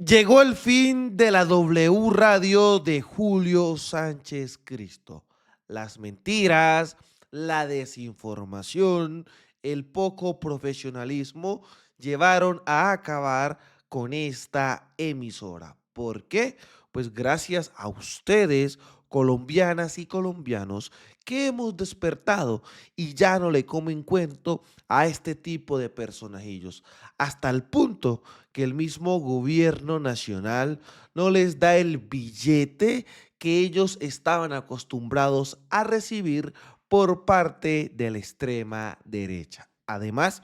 Llegó el fin de la W Radio de Julio Sánchez Cristo. Las mentiras, la desinformación, el poco profesionalismo llevaron a acabar con esta emisora. ¿Por qué? Pues gracias a ustedes, colombianas y colombianos, que hemos despertado y ya no le comen cuento a este tipo de personajillos, hasta el punto que el mismo gobierno nacional no les da el billete que ellos estaban acostumbrados a recibir por parte de la extrema derecha. Además,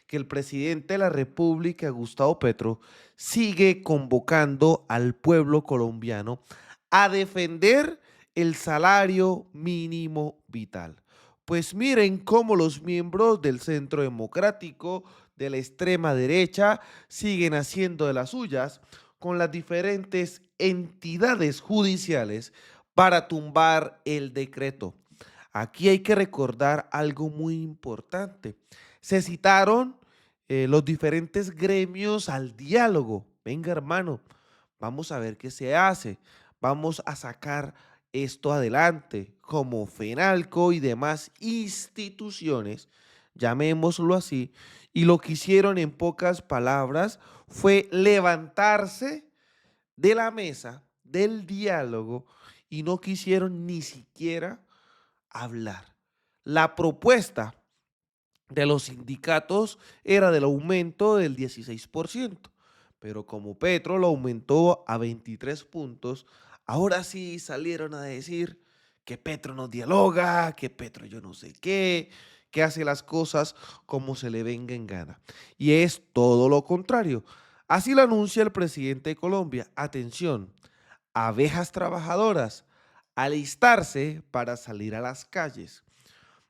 que el presidente de la República, Gustavo Petro, sigue convocando al pueblo colombiano a defender el salario mínimo vital. Pues miren cómo los miembros del Centro Democrático, de la extrema derecha, siguen haciendo de las suyas con las diferentes entidades judiciales para tumbar el decreto. Aquí hay que recordar algo muy importante. Se citaron los diferentes gremios al diálogo. Venga, hermano, vamos a ver qué se hace. Vamos a sacar esto adelante, como FENALCO y demás instituciones, llamémoslo así, y lo que hicieron en pocas palabras fue levantarse de la mesa del diálogo y no quisieron ni siquiera hablar. La propuesta de los sindicatos era del aumento del 16%, pero como Petro lo aumentó a 23 puntos, ahora sí salieron a decir que Petro no dialoga, que Petro yo no sé qué, que hace las cosas como se le venga en gana. Y es todo lo contrario. Así lo anuncia el presidente de Colombia. Atención, abejas trabajadoras, alistarse para salir a las calles.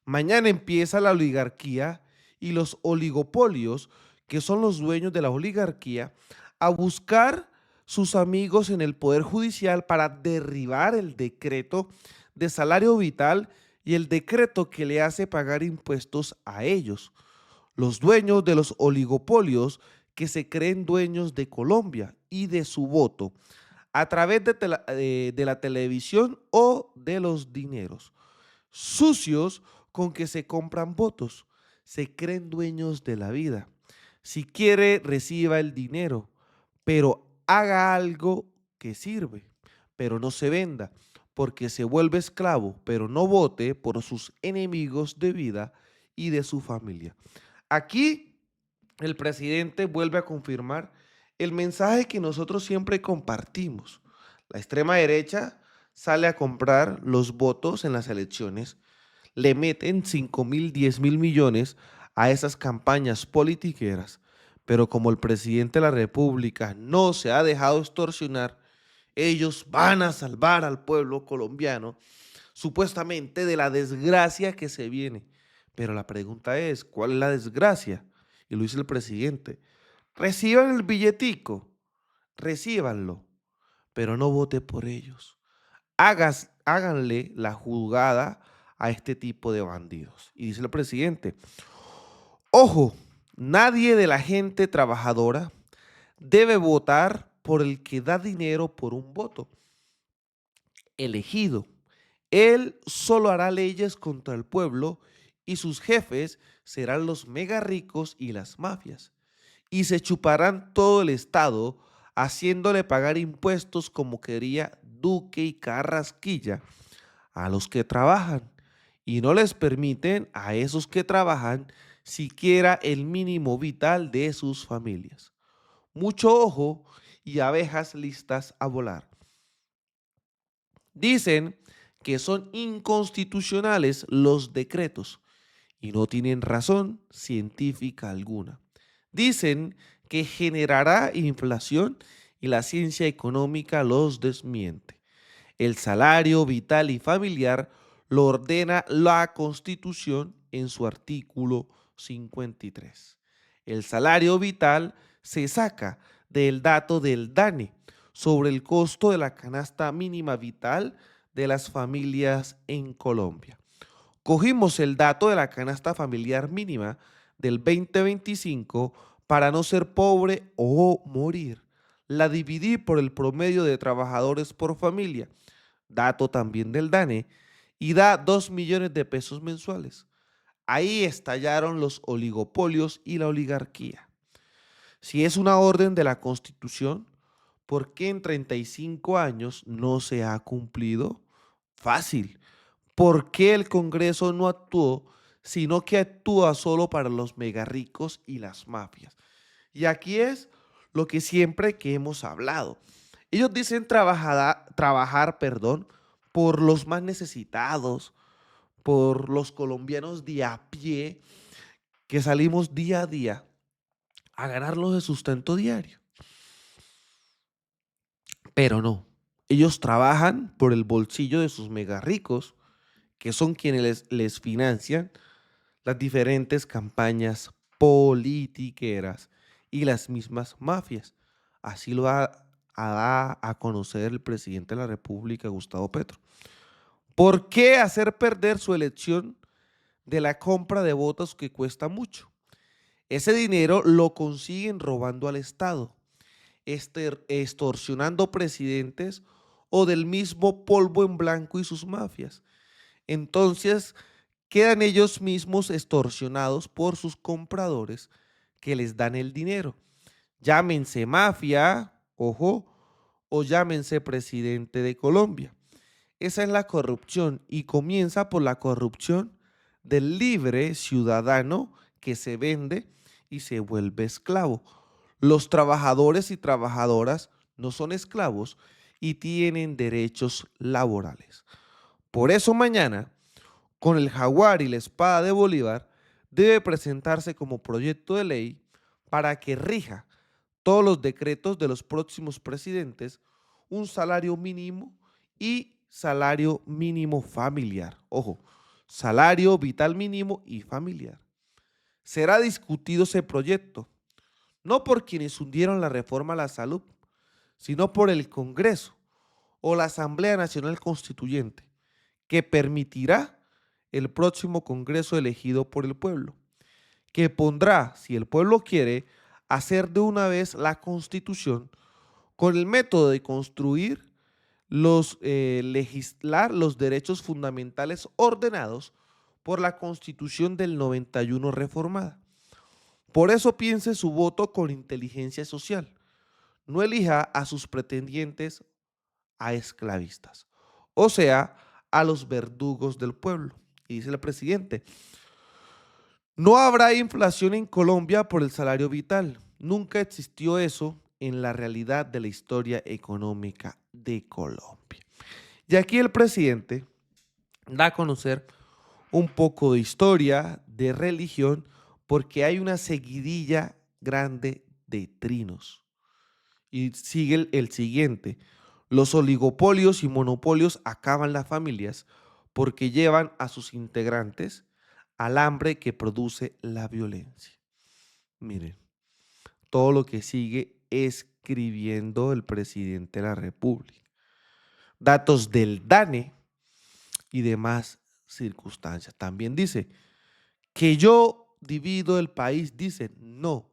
Mañana empieza la oligarquía y los oligopolios, que son los dueños de la oligarquía, a buscar sus amigos en el Poder Judicial para derribar el decreto de salario vital y el decreto que le hace pagar impuestos a ellos. Los dueños de los oligopolios que se creen dueños de Colombia y de su voto a través de la televisión o de los dineros sucios con que se compran votos. Se creen dueños de la vida. Si quiere, reciba el dinero, pero haga algo que sirve, pero no se venda, porque se vuelve esclavo, pero no vote por sus enemigos de vida y de su familia. Aquí el presidente vuelve a confirmar el mensaje que nosotros siempre compartimos. La extrema derecha sale a comprar los votos en las elecciones, le meten 5.000, 10.000 millones a esas campañas politiqueras, pero como el presidente de la República no se ha dejado extorsionar, ellos van a salvar al pueblo colombiano supuestamente de la desgracia que se viene. Pero la pregunta es, ¿cuál es la desgracia? Y lo dice el presidente. Reciban el billetico, recíbanlo, pero no vote por ellos. Háganle la jugada a este tipo de bandidos. Y dice el presidente, ojo, nadie de la gente trabajadora debe votar por el que da dinero por un voto elegido. Él solo hará leyes contra el pueblo y sus jefes serán los mega ricos y las mafias. Y se chuparán todo el Estado haciéndole pagar impuestos como quería Duque y Carrasquilla a los que trabajan y no les permiten a esos que trabajan siquiera el mínimo vital de sus familias. Mucho ojo y abejas listas a volar. Dicen que son inconstitucionales los decretos y no tienen razón científica alguna. Dicen que generará inflación y la ciencia económica los desmiente. El salario vital y familiar lo ordena la Constitución en su artículo 53. El salario vital se saca del dato del DANE sobre el costo de la canasta mínima vital de las familias en Colombia. Cogimos el dato de la canasta familiar mínima del 2025 para no ser pobre o morir. la dividí por el promedio de trabajadores por familia, dato también del DANE, y da 2 millones de pesos mensuales. Ahí estallaron los oligopolios y la oligarquía. Si es una orden de la Constitución, ¿por qué en 35 años no se ha cumplido? Fácil. ¿Por qué el Congreso no actuó, sino que actúa solo para los megarricos y las mafias? Y aquí es lo que siempre que hemos hablado. Ellos dicen trabajar, perdón, por los más necesitados, por los colombianos de a pie, que salimos día a día a ganarlos de sustento diario. Pero no, ellos trabajan por el bolsillo de sus mega ricos, que son quienes les financian las diferentes campañas politiqueras y las mismas mafias. Así lo da a conocer el presidente de la República, Gustavo Petro. ¿Por qué hacer perder su elección de la compra de votos que cuesta mucho? Ese dinero lo consiguen robando al Estado, extorsionando presidentes o del mismo polvo en blanco y sus mafias. Entonces quedan ellos mismos extorsionados por sus compradores que les dan el dinero. Llámense mafia, ojo, o llámense presidente de Colombia. Esa es la corrupción y comienza por la corrupción del libre ciudadano que se vende y se vuelve esclavo. Los trabajadores y trabajadoras no son esclavos y tienen derechos laborales. Por eso mañana, con el jaguar y la espada de Bolívar, debe presentarse como proyecto de ley para que rija todos los decretos de los próximos presidentes un salario mínimo y salario mínimo familiar. Ojo, salario vital mínimo y familiar. Será discutido ese proyecto, no por quienes hundieron la reforma a la salud, sino por el Congreso o la Asamblea Nacional Constituyente, que permitirá el próximo Congreso elegido por el pueblo, que pondrá, si el pueblo quiere, hacer de una vez la Constitución con el método de construir legislar los derechos fundamentales ordenados por la Constitución del 91 reformada. Por eso piense su voto con inteligencia social. No elija a sus pretendientes a esclavistas, o sea, a los verdugos del pueblo. Y dice el presidente, no habrá inflación en Colombia por el salario vital. Nunca existió eso en la realidad de la historia económica de Colombia. Y aquí el presidente da a conocer un poco de historia, de religión, porque hay una seguidilla grande de trinos. Y sigue el siguiente. Los oligopolios y monopolios acaban las familias porque llevan a sus integrantes al hambre que produce la violencia. Miren, todo lo que sigue escribiendo el presidente de la República. Datos del DANE y demás circunstancias. También dice que yo divido el país, dice no,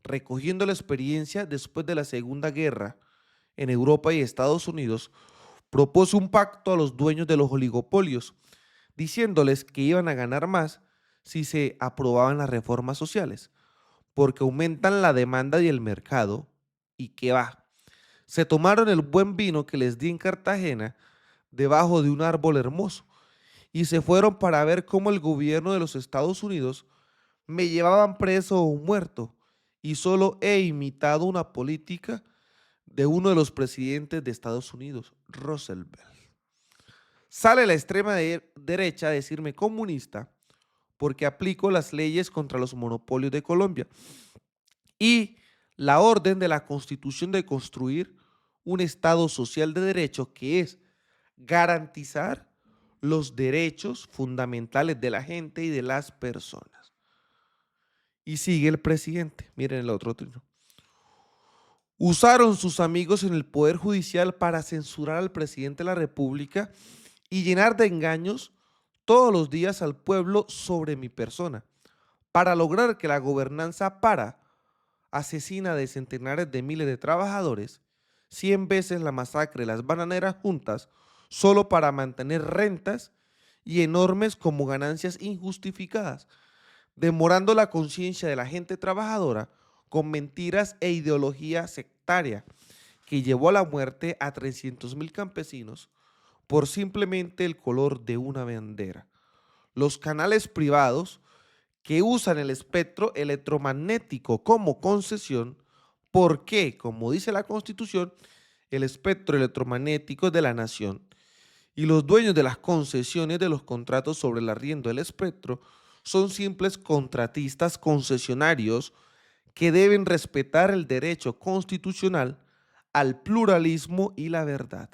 recogiendo la experiencia después de la Segunda Guerra en Europa y Estados Unidos, propuso un pacto a los dueños de los oligopolios, diciéndoles que iban a ganar más si se aprobaban las reformas sociales, porque aumentan la demanda y el mercado, y que va. Se tomaron el buen vino que les di en Cartagena debajo de un árbol hermoso y se fueron para ver cómo el gobierno de los Estados Unidos me llevaban preso o muerto, y solo he imitado una política de uno de los presidentes de Estados Unidos, Roosevelt. Sale la extrema derecha a decirme comunista porque aplico las leyes contra los monopolios de Colombia y la orden de la Constitución de construir un Estado social de derecho, que es garantizar los derechos fundamentales de la gente y de las personas. Y sigue el presidente, miren el otro trino. Usaron sus amigos en el Poder Judicial para censurar al presidente de la República y llenar de engaños todos los días al pueblo sobre mi persona, para lograr que la gobernanza asesina de centenares de miles de trabajadores, 100 veces la masacre de las bananeras juntas, solo para mantener rentas y enormes como ganancias injustificadas, demorando la conciencia de la gente trabajadora con mentiras e ideología sectaria que llevó a la muerte a 300.000 campesinos por simplemente el color de una bandera. Los canales privados que usan el espectro electromagnético como concesión, porque, como dice la Constitución, el espectro electromagnético es de la nación y los dueños de las concesiones de los contratos sobre el arriendo del espectro son simples contratistas concesionarios que deben respetar el derecho constitucional al pluralismo y la verdad.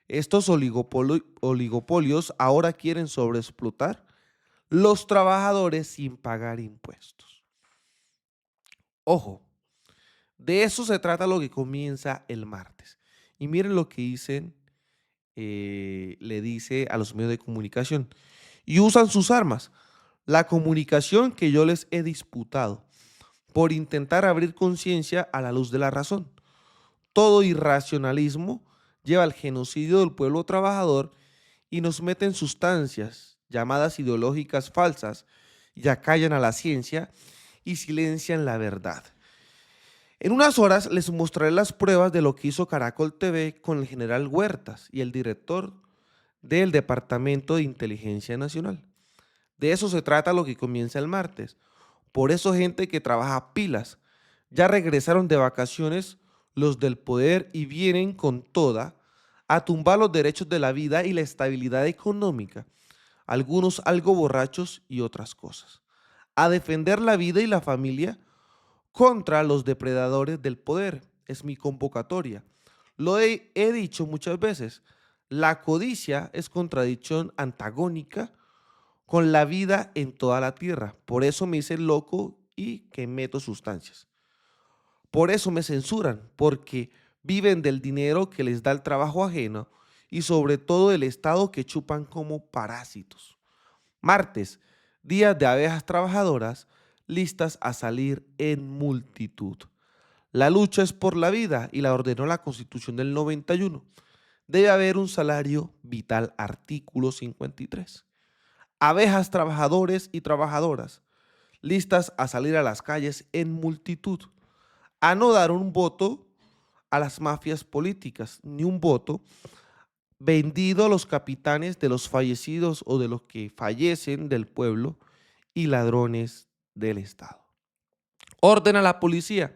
Estos oligopolios ahora quieren sobreexplotar los trabajadores sin pagar impuestos. Ojo, de eso se trata lo que comienza el martes. Y miren lo que le dice a los medios de comunicación. Y usan sus armas, la comunicación que yo les he disputado, por intentar abrir conciencia a la luz de la razón. Todo irracionalismo lleva al genocidio del pueblo trabajador y nos meten sustancias llamadas ideológicas falsas y acallan a la ciencia y silencian la verdad. En unas horas les mostraré las pruebas de lo que hizo Caracol TV con el general Huertas y el director del Departamento de Inteligencia Nacional. De eso se trata lo que comienza el martes. Por eso gente que trabaja pilas ya regresaron de vacaciones los del poder y vienen con toda a tumbar los derechos de la vida y la estabilidad económica, algunos algo borrachos y otras cosas, a defender la vida y la familia contra los depredadores del poder. Es mi convocatoria. He dicho muchas veces, la codicia es contradicción antagónica con la vida en toda la tierra. Por eso me hice loco y que meto sustancias. Por eso me censuran, porque viven del dinero que les da el trabajo ajeno y sobre todo el Estado que chupan como parásitos. Martes, días de abejas trabajadoras listas a salir en multitud. La lucha es por la vida y la ordenó la Constitución del 91. Debe haber un salario vital, artículo 53. Abejas trabajadores y trabajadoras listas a salir a las calles en multitud, a no dar un voto a las mafias políticas, ni un voto vendido a los capitanes de los fallecidos o de los que fallecen del pueblo y ladrones del Estado. Orden a la policía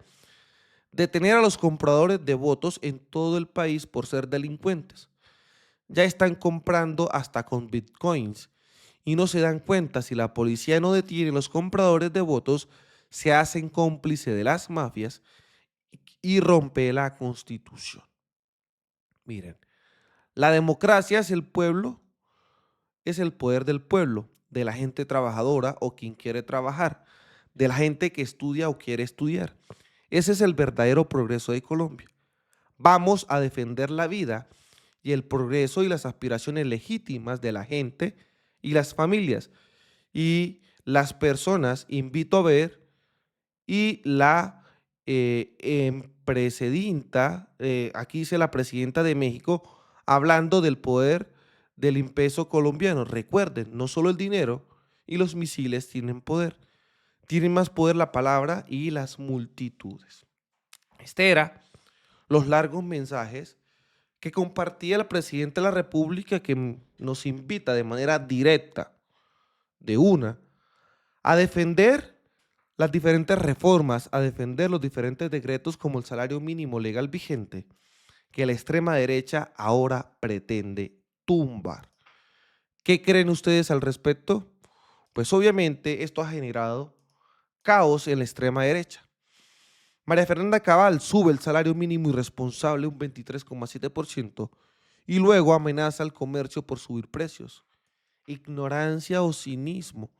detener a los compradores de votos en todo el país por ser delincuentes. Ya están comprando hasta con bitcoins y no se dan cuenta. Si la policía no detiene a los compradores de votos, se hacen cómplice de las mafias y rompe la Constitución. Miren, la democracia es el pueblo, es el poder del pueblo, de la gente trabajadora o quien quiere trabajar, de la gente que estudia o quiere estudiar. Ese es el verdadero progreso de Colombia. Vamos a defender la vida y el progreso y las aspiraciones legítimas de la gente y las familias. Y las personas, invito a ver, y la presidenta, aquí dice la presidenta de México, hablando del poder del peso colombiano. Recuerden, no solo el dinero y los misiles tienen poder, tienen más poder la palabra y las multitudes. Este era los largos mensajes que compartía el presidente de la República, que nos invita de manera directa, de una, a defender las diferentes reformas, a defender los diferentes decretos como el salario mínimo legal vigente, que la extrema derecha ahora pretende tumbar. ¿Qué creen ustedes al respecto? Pues obviamente esto ha generado caos en la extrema derecha. María Fernanda Cabal sube el salario mínimo irresponsable un 23,7% y luego amenaza al comercio por subir precios. Ignorancia o cinismo.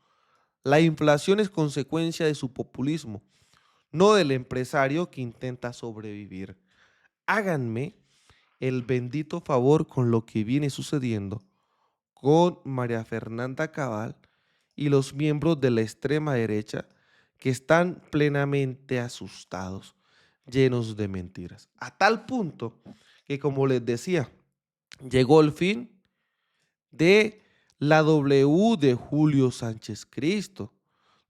La inflación es consecuencia de su populismo, no del empresario que intenta sobrevivir. Háganme el bendito favor con lo que viene sucediendo con María Fernanda Cabal y los miembros de la extrema derecha que están plenamente asustados, llenos de mentiras. A tal punto que, como les decía, llegó el fin de la W de Julio Sánchez Cristo,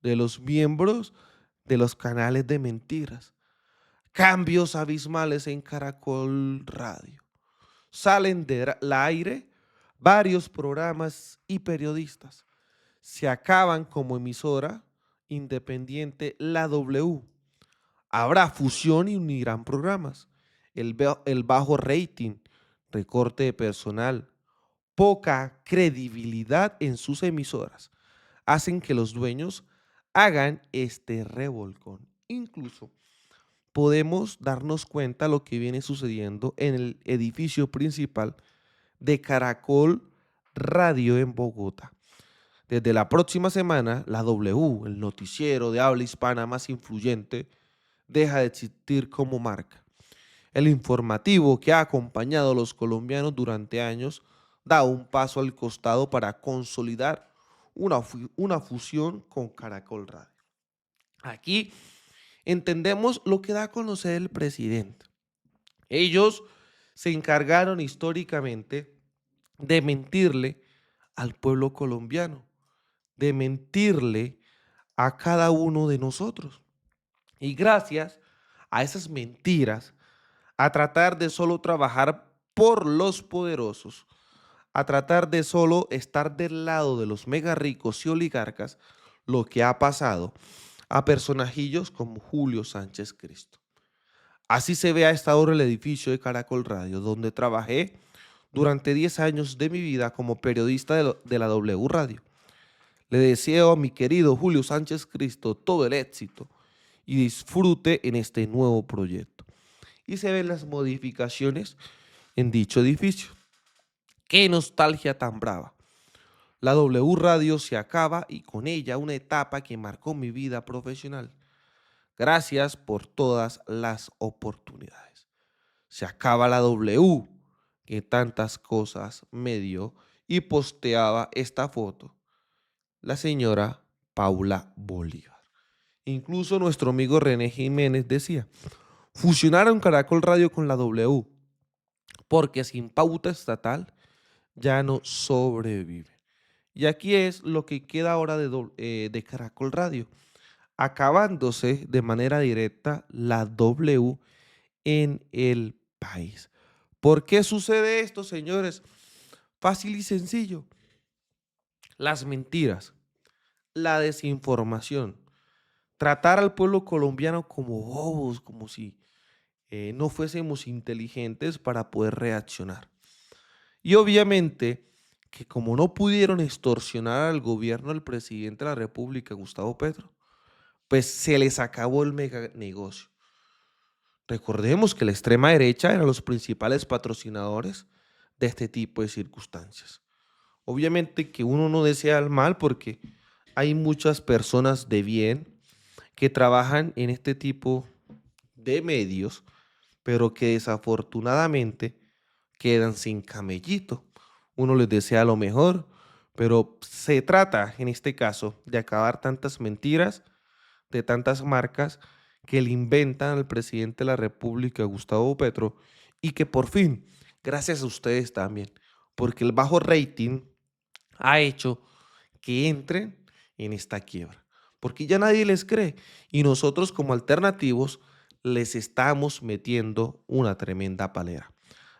de los miembros de los canales de mentiras. Cambios abismales en Caracol Radio. Salen del aire varios programas y periodistas. Se acaban como emisora independiente la W. Habrá fusión y unirán programas. El bajo rating, recorte de personal, poca credibilidad en sus emisoras hacen que los dueños hagan este revolcón. Incluso podemos darnos cuenta lo que viene sucediendo en el edificio principal de Caracol Radio en Bogotá. Desde la próxima semana, la W, el noticiero de habla hispana más influyente, deja de existir como marca. El informativo que ha acompañado a los colombianos durante años da un paso al costado para consolidar una fusión con Caracol Radio. Aquí entendemos lo que da a conocer el presidente. Ellos se encargaron históricamente de mentirle al pueblo colombiano, de mentirle a cada uno de nosotros. Y gracias a esas mentiras, a tratar de solo trabajar por los poderosos, a tratar de solo estar del lado de los mega ricos y oligarcas, lo que ha pasado a personajillos como Julio Sánchez Cristo. Así se ve a esta hora el edificio de Caracol Radio, donde trabajé durante 10 años de mi vida como periodista de la W Radio. Le deseo a mi querido Julio Sánchez Cristo todo el éxito y disfrute en este nuevo proyecto. Y se ven las modificaciones en dicho edificio. ¡Qué nostalgia tan brava! La W Radio se acaba y con ella una etapa que marcó mi vida profesional. Gracias por todas las oportunidades. Se acaba la W, que tantas cosas me dio, y posteaba esta foto la señora Paula Bolívar. Incluso nuestro amigo René Jiménez decía, fusionaron Caracol Radio con la W, porque sin pauta estatal ya no sobrevive. Y aquí es lo que queda ahora de Caracol Radio, acabándose de manera directa la W en el país. ¿Por qué sucede esto, señores? Fácil y sencillo. Las mentiras, la desinformación, tratar al pueblo colombiano como bobos, como si no fuésemos inteligentes para poder reaccionar. Y obviamente que como no pudieron extorsionar al gobierno del presidente de la República, Gustavo Petro, pues se les acabó el mega negocio. Recordemos que la extrema derecha eran los principales patrocinadores de este tipo de circunstancias. Obviamente que uno no desea el mal porque hay muchas personas de bien que trabajan en este tipo de medios, pero que desafortunadamente quedan sin camellito. Uno les desea lo mejor, pero se trata en este caso de acabar tantas mentiras de tantas marcas que le inventan al presidente de la República, Gustavo Petro, y que por fin, gracias a ustedes también, porque el bajo rating ha hecho que entren en esta quiebra, porque ya nadie les cree y nosotros como alternativos les estamos metiendo una tremenda palera.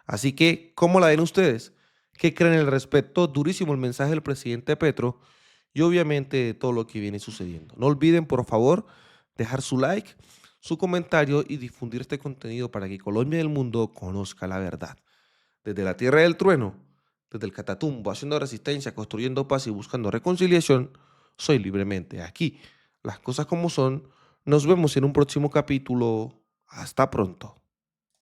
Así que, ¿cómo la ven ustedes? ¿Qué creen al respecto? Durísimo el mensaje del presidente Petro y obviamente de todo lo que viene sucediendo. No olviden, por favor, dejar su like, su comentario y difundir este contenido para que Colombia y el mundo conozca la verdad. Desde la tierra del trueno, desde el Catatumbo, haciendo resistencia, construyendo paz y buscando reconciliación, soy libremente aquí. Las cosas como son. Nos vemos en un próximo capítulo. Hasta pronto.